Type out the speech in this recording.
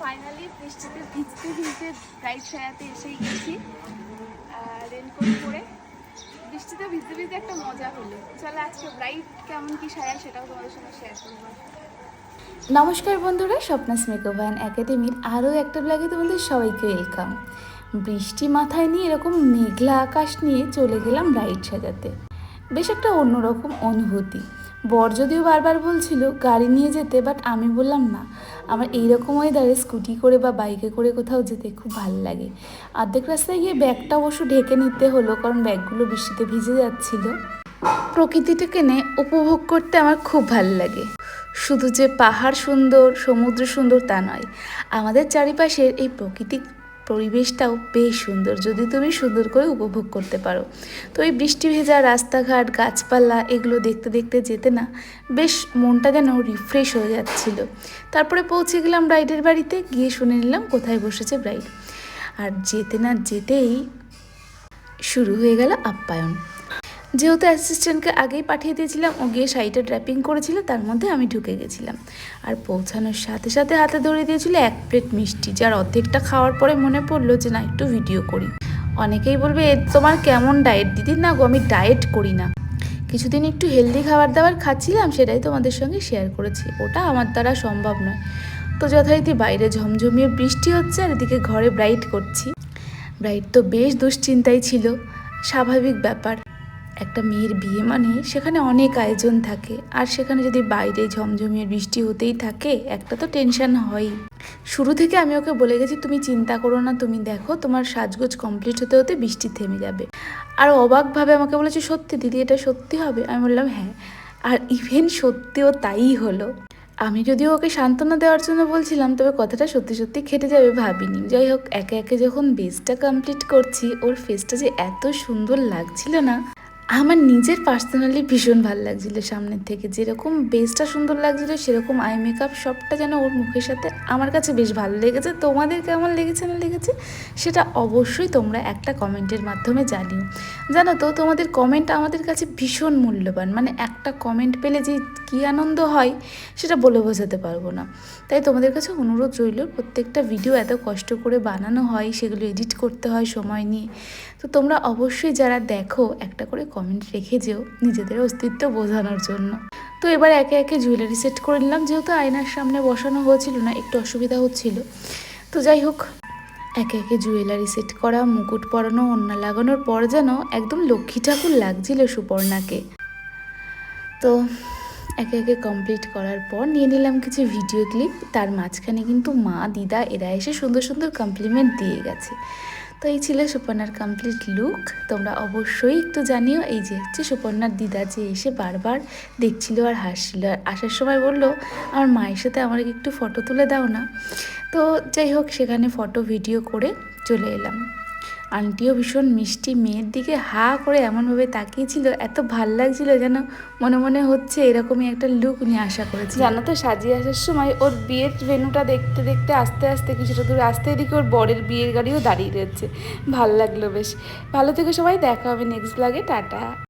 Finally বৃষ্টিতে ভিজতে ভিজতে ব্রাইড সাজাতে এসেই গেছি। রেনকোট পরে বৃষ্টিতে ভিজতে ভিজতে একটা মজা হলো। চলো আজকে ব্রাইড কেমন কি সাজায় সেটাও তোমাদের সঙ্গে শেয়ার করবো। নমস্কার বন্ধুরা, স্বপ্নাস মেকআপ অ্যান্ড একাডেমির আরও একটা ব্লগে তোমাদের সবাইকে ওয়েলকাম। বৃষ্টি মাথায় নিয়ে এরকম মেঘলা আকাশ নিয়ে চলে গেলাম ব্রাইড সাজাতে। বেশ একটা অন্যরকম অনুভূতি। বর যদিও বারবার বলছিল গাড়ি নিয়ে যেতে, বাট আমি বললাম না, আমার এইরকম ওয়েদারে স্কুটি করে বা বাইকে করে কোথাও যেতে খুব ভালো লাগে। অর্ধেক রাস্তায় গিয়ে ব্যাগটা অবশ্য ঢেকে নিতে হলো, কারণ ব্যাগগুলো বৃষ্টিতে ভিজে যাচ্ছিল। প্রকৃতিটাকে নিয়ে উপভোগ করতে আমার খুব ভালো লাগে। শুধু যে পাহাড় সুন্দর, সমুদ্র সুন্দর তা নয়, আমাদের চারিপাশের এই প্রাকৃতিক পরিবেশটাও বেশ সুন্দর যদি তুমি সুন্দর করে উপভোগ করতে পারো। তো এই বৃষ্টি ভেজা রাস্তাঘাট, গাছপালা এগুলো দেখতে দেখতে যেতে না বেশ মনটা যেন রিফ্রেশ হয়ে যাচ্ছিল। তারপরে পৌঁছে গেলাম ব্রাইডের বাড়িতে, গিয়ে শুনে নিলাম কোথায় বসেছে ব্রাইড। আর যেতে না যেতেই শুরু হয়ে গেল আপ্যায়ন। যেহেতু অ্যাসিস্ট্যান্টকে আগেই পাঠিয়ে দিয়েছিলাম, ও গিয়ে শাড়িটা ড্র্যাপিং করেছিল, তার মধ্যে আমি ঢুকে গেছিলাম। আর পৌঁছানোর সাথে সাথে হাতে ধরে দিয়েছিল 1 প্লেট মিষ্টি, যার অর্ধেকটা খাওয়ার পরে মনে পড়লো যে না, একটু ভিডিও করি। অনেকেই বলবে তোমার কেমন ডায়েট দিদি। না গো, আমি ডায়েট করি না, কিছুদিন একটু হেলদি খাবার দাবার খাচ্ছিলাম, সেটাই তোমাদের সঙ্গে শেয়ার করেছি। ওটা আমার দ্বারা সম্ভব নয়। তো যথারীতি বাইরে ঝমঝমিয়ে বৃষ্টি হচ্ছে, আর এদিকে ঘরে ব্রাইড করছি। ব্রাইড তো বেশ দুশ্চিন্তায় ছিল, স্বাভাবিক ব্যাপার। একটা মেয়ের বিয়ে মানে সেখানে অনেক আয়োজন থাকে, আর সেখানে যদি বাইরে ঝমঝমিয়ে বৃষ্টি হতেই থাকে, একটা তো টেনশন হয়ই। শুরু থেকে আমি ওকে বলে গেছি, তুমি চিন্তা করো না, তুমি দেখো তোমার সাজগোজ কমপ্লিট হতে হতে বৃষ্টি থেমে যাবে। আর অবাকভাবে আমাকে বলেছে, সত্যি দিদি এটা সত্যি হবে? আমি বললাম হ্যাঁ। আর ইভেন সত্যিও তাই হলো। আমি যদিও ওকে সান্ত্বনা দেওয়ার জন্য বলছিলাম, তবে কথাটা সত্যি সত্যি খেটে যাবে ভাবিনি। যাই হোক, একে একে যখন বেসটা কমপ্লিট করছি, ওর ফেসটা যে এত সুন্দর লাগছিল না, আমার নিজের পার্সোনালি ভীষণ ভালো লাগছিল। সামনের থেকে যেরকম বেসটা সুন্দর লাগছিল, সেরকম আই মেকআপ সবটা যেন ওর মুখের সাথে আমার কাছে বেশ ভালো লেগেছে। তোমাদের কেমন লেগেছে না লেগেছে সেটা অবশ্যই তোমরা একটা কমেন্টের মাধ্যমে জানিও। জানো তো, তোমাদের কমেন্ট আমাদের কাছে ভীষণ মূল্যবান। মানে একটা কমেন্ট পেলে যে কী আনন্দ হয় সেটা বলে বোঝাতে পারবো না। তাই তোমাদের কাছে অনুরোধ রইল, প্রত্যেকটা ভিডিও এত কষ্ট করে বানানো হয়, সেগুলো এডিট করতে হয় সময় নিয়ে। তো তোমরা অবশ্যই যারা দেখো একটা করে কমেন্ট রেখে যেও, নিজেদের অস্তিত্ব বোঝানোর জন্য। তো এবার একে একে জুয়েলারি সেট করে নিলাম। যেহেতু আয়নার সামনে বসানো হয়েছিল না, একটু অসুবিধা হচ্ছিল। তো যাই হোক, একে একে জুয়েলারি সেট করা, মুকুট পরানো, ওড়না লাগানোর পর যেন একদম লক্ষ্মী ঠাকুর লাগছিল সুপর্ণাকে। তো একে একে কমপ্লিট করার পর নিয়ে নিলাম কিছু ভিডিও ক্লিপ। তার মাঝখানে কিন্তু মা, দিদা এরা এসে সুন্দর সুন্দর কমপ্লিমেন্ট দিয়ে গেছে। তো এই ছিল সুপর্ণার কমপ্লিট লুক। তোমরা অবশ্যই একটু জানিও। এই যে হচ্ছে সুপর্ণার দিদা, যে এসে বারবার দেখছিল আর হাসছিল, আর আসার সময় বললো আমার মায়ের সাথে আমার একটু ফটো তুলে দাও না। তো যাই হোক, সেখানে ফটো ভিডিও করে চলে এলাম। আন্টিও ভীষণ মিষ্টি, মেয়ের দিকে হা করে এমনভাবে তাকিয়েছিল, এত ভাল লাগছিল যেন মনে মনে হচ্ছে এরকমই একটা লুক নিয়ে আশা করেছি। জানো তো, সাজিয়ে আসার সময় ওর বিয়ের ভেন্যুটা দেখতে দেখতে আস্তে আস্তে কিছুটা দূর আসতে, এদিকে ওর বরের বিয়ের গাড়িও দাঁড়িয়ে রয়েছে। ভাল লাগলো বেশ। ভালো থেকে সবাই, দেখা হবে নেক্সট ব্লগে। টাটা।